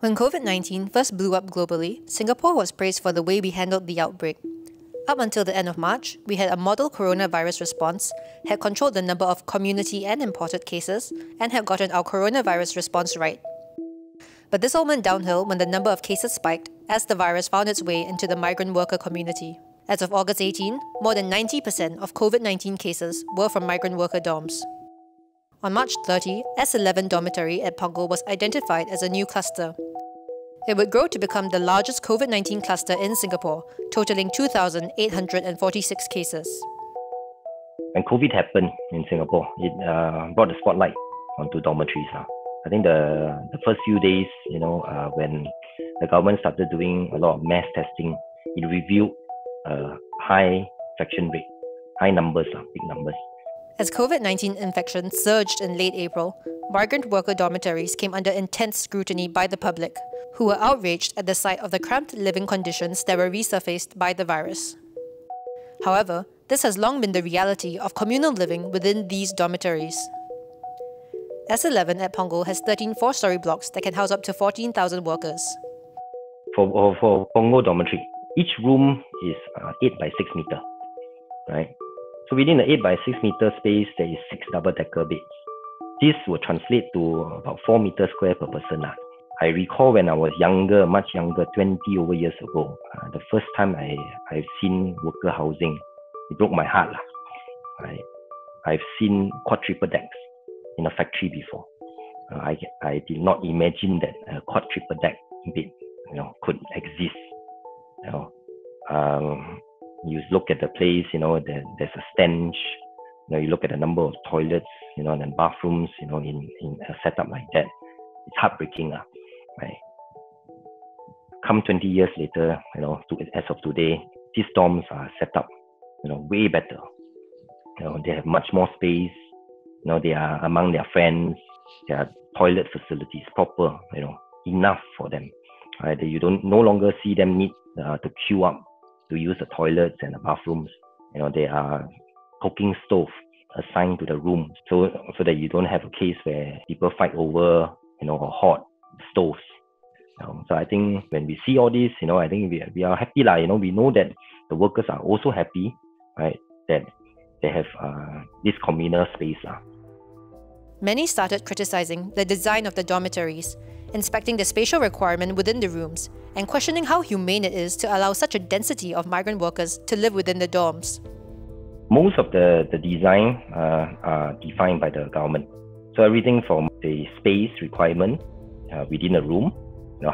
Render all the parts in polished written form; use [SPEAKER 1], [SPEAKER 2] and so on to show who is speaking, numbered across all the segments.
[SPEAKER 1] When COVID-19 first blew up globally, Singapore was praised for the way we handled the outbreak. Up until the end of March, we had a model coronavirus response, had controlled the number of community and imported cases, and had gotten our coronavirus response right. But this all went downhill when the number of cases spiked as the virus found its way into the migrant worker community. As of August 18, more than 90% of COVID-19 cases were from migrant worker dorms. On March 30, S11 dormitory at Punggol was identified as a new cluster. It would grow to become the largest COVID-19 cluster in Singapore, totaling 2,846 cases.
[SPEAKER 2] When COVID happened in Singapore, it brought the spotlight onto dormitories. I think the first few days, when the government started doing a lot of mass testing, it revealed a high infection rate, high numbers, big numbers.
[SPEAKER 1] As COVID-19 infections surged in late April, migrant worker dormitories came under intense scrutiny by the public, who were outraged at the sight of the cramped living conditions that were resurfaced by the virus. However, this has long been the reality of communal living within these dormitories. S11 at Punggol has 13 four-storey blocks that can house up to 14,000 workers.
[SPEAKER 2] For Punggol dormitory, each room is 8 by 6 meter, right? So within the 8 by 6 meter space, there is 6 double-decker beds. This will translate to about 4 meters square per person. I recall when I was younger, much younger, 20 over years ago, the first time I've seen worker housing, it broke my heart. I've seen quadruple decks in a factory before. I did not imagine that a quadruple deck bed, could exist. You look at the place, there's a stench. You look at the number of toilets, and bathrooms, in a setup like that. It's heartbreaking, right? Come 20 years later, as of today, these dorms are set up, way better. They have much more space. They are among their friends. Their toilet facilities proper, enough for them. Right? You no longer see them need to queue up to use the toilets and the bathrooms. There are cooking stove assigned to the room, so that you don't have a case where people fight over, hot stoves. So I think when we see all this, I think we are happy, we know that the workers are also happy, right? That they have this communal space.
[SPEAKER 1] Many started criticizing the design of the dormitories, inspecting the spatial requirement within the rooms, and questioning how humane it is to allow such a density of migrant workers to live within the dorms.
[SPEAKER 2] Most of the design are defined by the government. So everything from the space requirement within a room,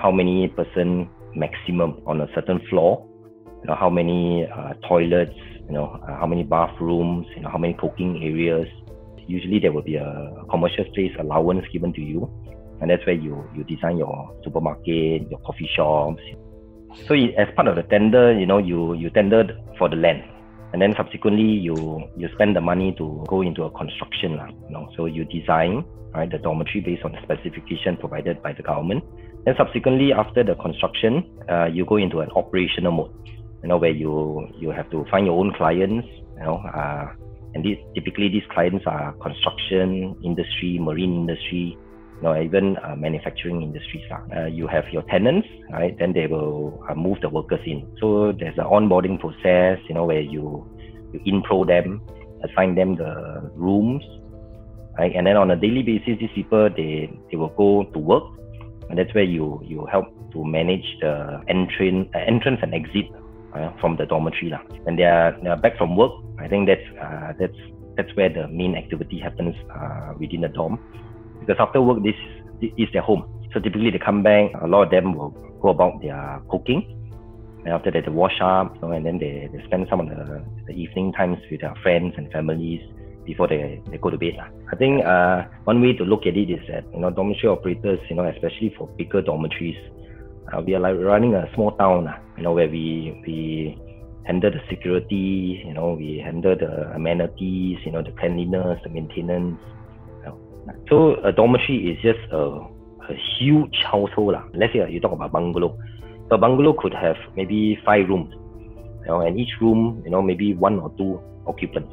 [SPEAKER 2] how many person maximum on a certain floor, how many toilets, how many bathrooms, how many cooking areas. Usually there will be a commercial space allowance given to you, and that's where you design your supermarket, your coffee shops. So as part of the tender, you tendered for the land, and then subsequently you spend the money to go into a construction. So you design, right, the dormitory based on the specification provided by the government. Then subsequently, after the construction, you go into an operational mode, where you have to find your own clients, and typically these clients are construction industry, marine industry, even manufacturing industries. You have your tenants, right? Then they will move the workers in. So there's an onboarding process, where you in-pro them, assign them the rooms, right? And then on a daily basis, these people, they will go to work, and that's where you help to manage the entrance and exit from the dormitory. When they are back from work, I think that's where the main activity happens within the dorm. Because after work, this is their home. So typically they come back, a lot of them will go about their cooking. And after that, they wash up, and then they spend some of the evening times with their friends and families before they go to bed. I think one way to look at it is that, dormitory operators, especially for bigger dormitories, we are like running a small town, where we handle the security, we handle the amenities, the cleanliness, the maintenance. So a dormitory is just a huge household. Let's say you talk about bungalow. So a bungalow could have maybe 5 rooms, and each room, maybe 1 or 2 occupants,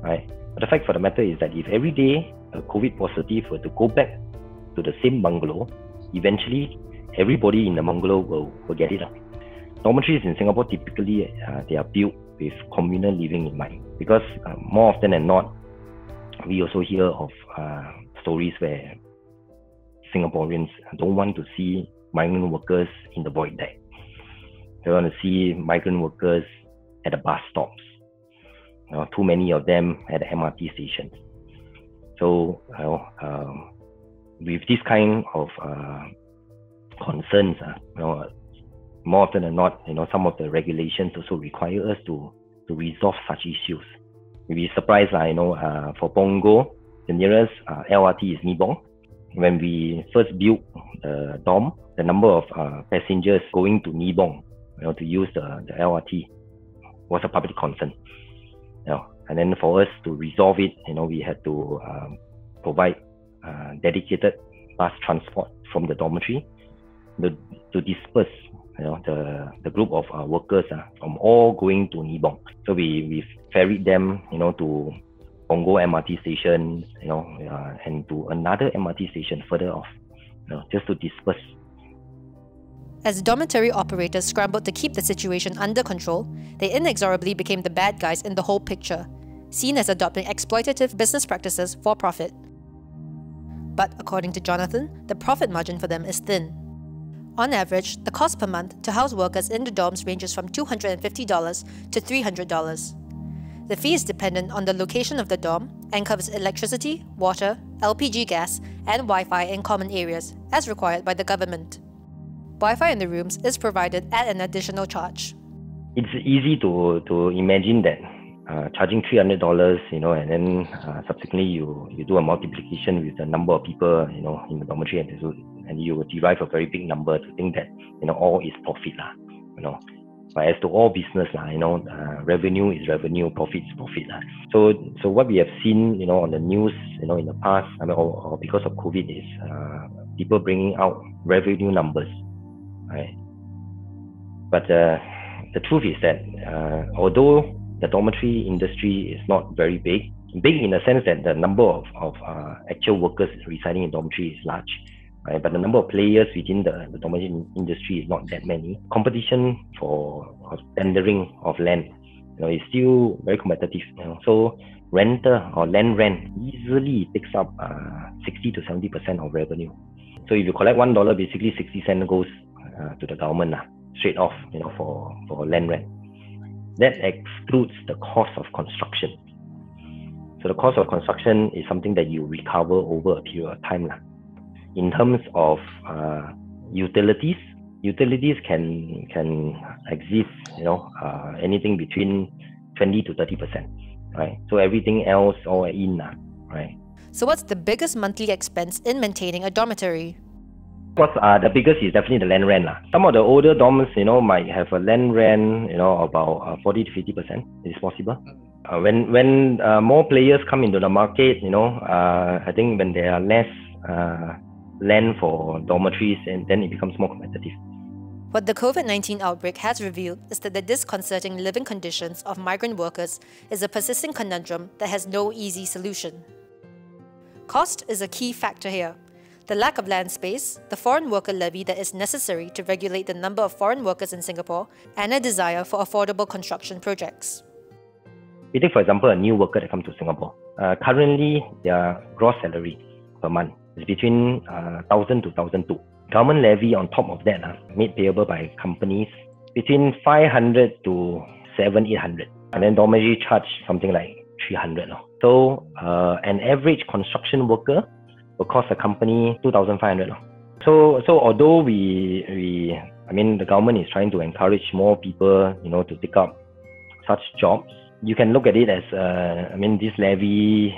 [SPEAKER 2] right? But the fact for the matter is that if every day a COVID positive were to go back to the same bungalow, eventually everybody in the bungalow will get it. Dormitories in Singapore typically they are built with communal living in mind, because more often than not, we also hear of stories where Singaporeans don't want to see migrant workers in the void deck. They want to see migrant workers at the bus stops. Too many of them at the MRT stations. So, with this kind of concerns, more often than not, some of the regulations also require us to resolve such issues. You'll be surprised, for Punggol, the nearest LRT is Nibong. When we first built the dorm, the number of passengers going to Nibong, to use the LRT was a public concern. And then for us to resolve it, we had to provide dedicated bus transport from the dormitory to disperse the group of workers from all going to Nibong. So we ferried them to Punggol MRT station, and to another MRT station further off, just to disperse.
[SPEAKER 1] As dormitory operators scrambled to keep the situation under control, they inexorably became the bad guys in the whole picture, seen as adopting exploitative business practices for profit. But according to Jonathan, the profit margin for them is thin. On average, the cost per month to house workers in the dorms ranges from $250 to $300. The fee is dependent on the location of the dorm and covers electricity, water, LPG gas, and Wi-Fi in common areas, as required by the government. Wi-Fi in the rooms is provided at an additional charge.
[SPEAKER 2] It's easy to imagine that charging $300, and then subsequently you do a multiplication with the number of people, in the dormitory, and you will derive a very big number to think that, all is profit, But as to all business, revenue is revenue, profit is profit. So what we have seen, on the news, in the past, or because of COVID, is people bringing out revenue numbers, right? But the truth is that although the dormitory industry is not very big in the sense that the number of actual workers residing in dormitory is large, right? But the number of players within the dormitory industry is not that many. Competition for tendering of land, is still very competitive. So renter or land rent easily takes up 60 to 70% of revenue. So if you collect $1, basically 60 cents goes to the government straight off, for land rent. That excludes the cost of construction. So the cost of construction is something that you recover over a period of time. In terms of utilities can exist, anything between 20 to 30%, right? So everything else all in, right?
[SPEAKER 1] So what's the biggest monthly expense in maintaining a dormitory?
[SPEAKER 2] The biggest is definitely the land rent. Some of the older dorms, might have a land rent, about 40 to 50%. It's possible. When more players come into the market, I think when there are less land for dormitories, and then it becomes more competitive.
[SPEAKER 1] What the COVID-19 outbreak has revealed is that the disconcerting living conditions of migrant workers is a persisting conundrum that has no easy solution. Cost is a key factor here. The lack of land space, the foreign worker levy that is necessary to regulate the number of foreign workers in Singapore, and a desire for affordable construction projects.
[SPEAKER 2] We take, for example, a new worker that comes to Singapore. Currently, their gross salary per month is between 1,000 to 1,200. Government levy on top of that, made payable by companies, between 500 to 700-800. And then dormitory charge something like 300. So an average construction worker will cost the company 2,500. So although the government is trying to encourage more people, to take up such jobs, you can look at it as, this levy,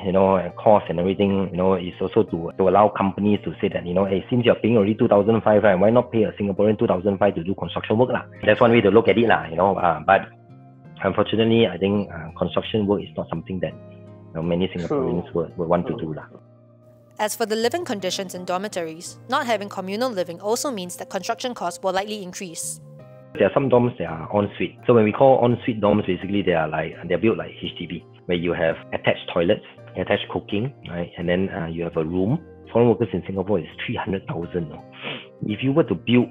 [SPEAKER 2] cost and everything, is also to allow companies to say that, hey, since you're paying already 2,500, right, why not pay a Singaporean 2,500 to do construction work? That's one way to look at it, but unfortunately, I think construction work is not something that many Singaporeans would want to do.
[SPEAKER 1] As for the living conditions in dormitories, not having communal living also means that construction costs will likely increase.
[SPEAKER 2] There are some dorms that are ensuite. So when we call ensuite dorms, basically they're built like HDB, where you have attached toilets, attached cooking, right? And then you have a room foreign workers in Singapore is 300,000. If you were to build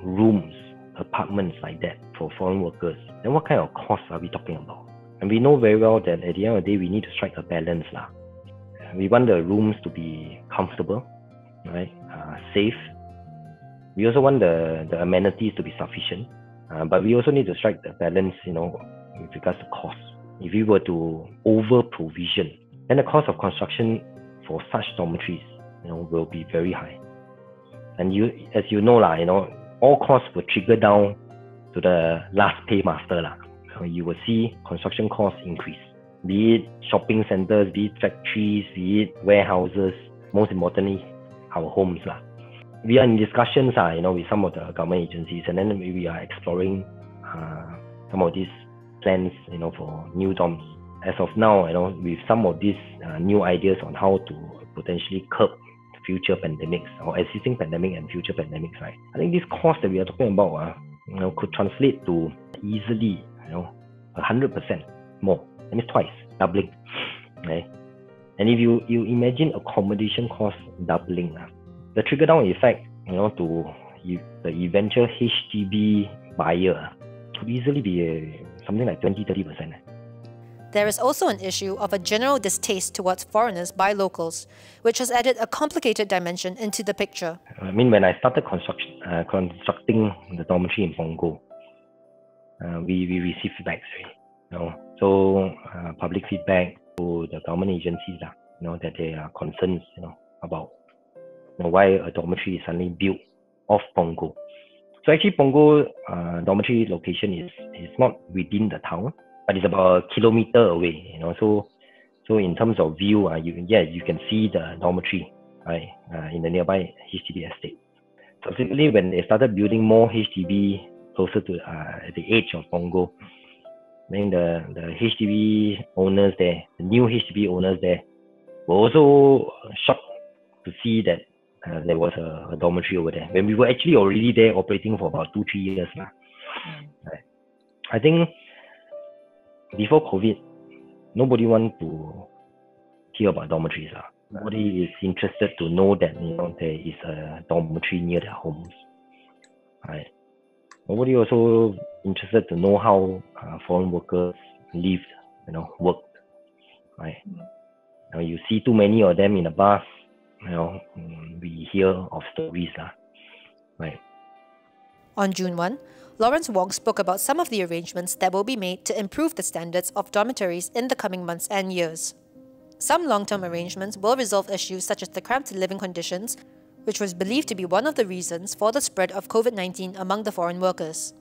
[SPEAKER 2] rooms, apartments like that for foreign workers, then what kind of costs are we talking about? And we know very well that at the end of the day, we need to strike a balance. We want the rooms to be comfortable, right? Safe. We also want the amenities to be sufficient. But we also need to strike the balance, with regards to cost. If we were to over-provision, then the cost of construction for such dormitories, will be very high. And as you know, all costs will trigger down to the last paymaster. You will see construction costs increase. Be it shopping centers, be it factories, be it warehouses, most importantly, our homes. We are in discussions with some of the government agencies, and then we are exploring some of these plans for new dorms. As of now, with some of these new ideas on how to potentially curb future pandemics or existing pandemic and future pandemics, right? I think this cost that we are talking about could translate to easily 100% more. That means twice, doubling, right? And if you imagine accommodation costs doubling, the trickle down effect, to the eventual HDB buyer could easily be something like 20-30%.
[SPEAKER 1] There is also an issue of a general distaste towards foreigners by locals, which has added a complicated dimension into the picture.
[SPEAKER 2] When I started constructing the dormitory in Punggol, we received feedbacks, so public feedback to the government agencies, that they are concerned, about why a dormitory is suddenly built off Punggol. So actually, Punggol dormitory location is not within the town, but it's about a kilometer away. So in terms of view, you can see the dormitory, right, in the nearby HDB estate. Subsequently, when they started building more HDB closer to the edge of Punggol, then the HDB owners there, the new HDB owners there, were also shocked to see that there was a dormitory over there, when we were actually already there operating for about 2-3 years now. Right. I think before COVID, nobody wanted to hear about dormitories. Nobody is interested to know that there is a dormitory near their homes. Right. Nobody also interested to know how foreign workers lived, worked. Right. Now you see too many of them in the bus. We hear of stories, right?
[SPEAKER 1] On June 1, Lawrence Wong spoke about some of the arrangements that will be made to improve the standards of dormitories in the coming months and years. Some long-term arrangements will resolve issues such as the cramped living conditions, which was believed to be one of the reasons for the spread of COVID-19 among the foreign workers.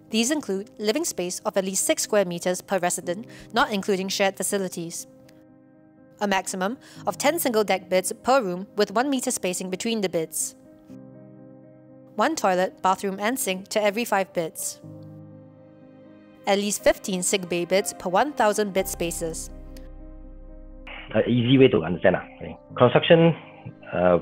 [SPEAKER 1] These include living space of at least 6 square meters per resident, not including shared facilities. A maximum of 10 single-deck beds per room with 1 meter spacing between the beds. 1 toilet, bathroom and sink to every 5 beds. At least 15 sick bay beds per 1,000 bed spaces.
[SPEAKER 2] An easy way to understand. Construction,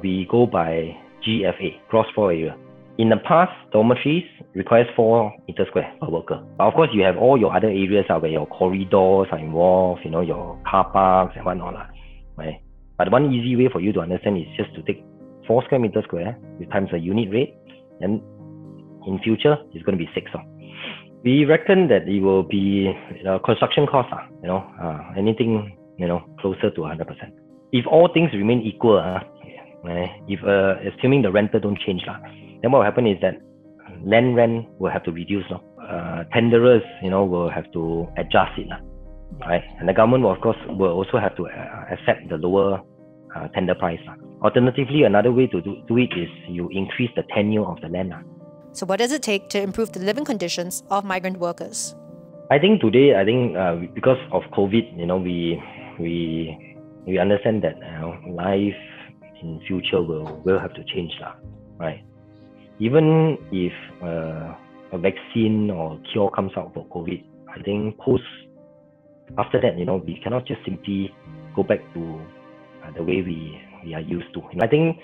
[SPEAKER 2] we go by GFA, gross floor area. In the past, dormitories requires 4 meters square per worker. But of course, you have all your other areas where your corridors are involved, your car parks and whatnot. Right? But one easy way for you to understand is just to take 4 square meters square, you times the unit rate, and in future, it's going to be 6. We reckon that it will be construction costs, anything closer to 100%. If all things remain equal, if assuming the rental don't change, then what will happen is that land rent will have to reduce. Tenderers, will have to adjust it. Right? And the government will, of course, will also have to accept the lower tender price. Alternatively, another way to do it is you increase the tenure of the land.
[SPEAKER 1] So what does it take to improve the living conditions of migrant workers?
[SPEAKER 2] I think today, because of COVID, we understand that life in future will have to change, right? Even if a vaccine or cure comes out for COVID, I think after that, we cannot just simply go back to the way we are used to. I think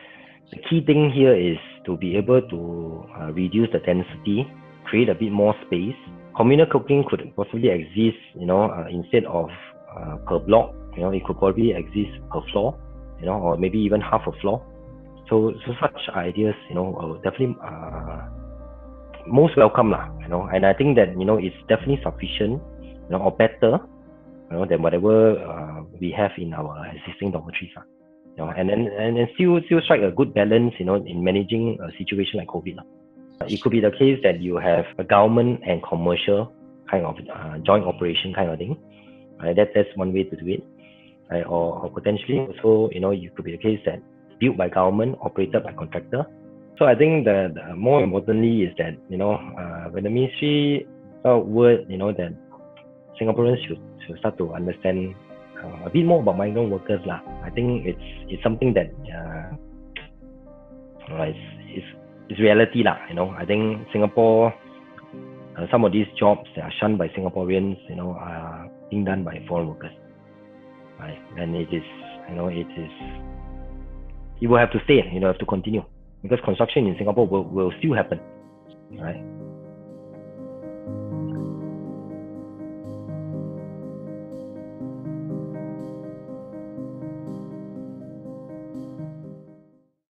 [SPEAKER 2] the key thing here is to be able to reduce the density, create a bit more space. Communal cooking could possibly exist, instead of per block, it could probably exist per floor, or maybe even half a floor. So such ideas, are definitely most welcome, and I think that it's definitely sufficient, or better, than whatever we have in our existing dormitories, and then still strike a good balance, in managing a situation like COVID. It could be the case that you have a government and commercial kind of joint operation kind of thing. That's one way to do it. Or potentially also, you could be the case that built by government, operated by contractor. So I think that more importantly is that, when the ministry word, that Singaporeans should start to understand a bit more about migrant workers. I think it's something that it's reality. I think Singapore, some of these jobs that are shunned by Singaporeans, are being done by foreign workers. Right? And it will have to stay, have to continue, because construction in Singapore will still happen, right?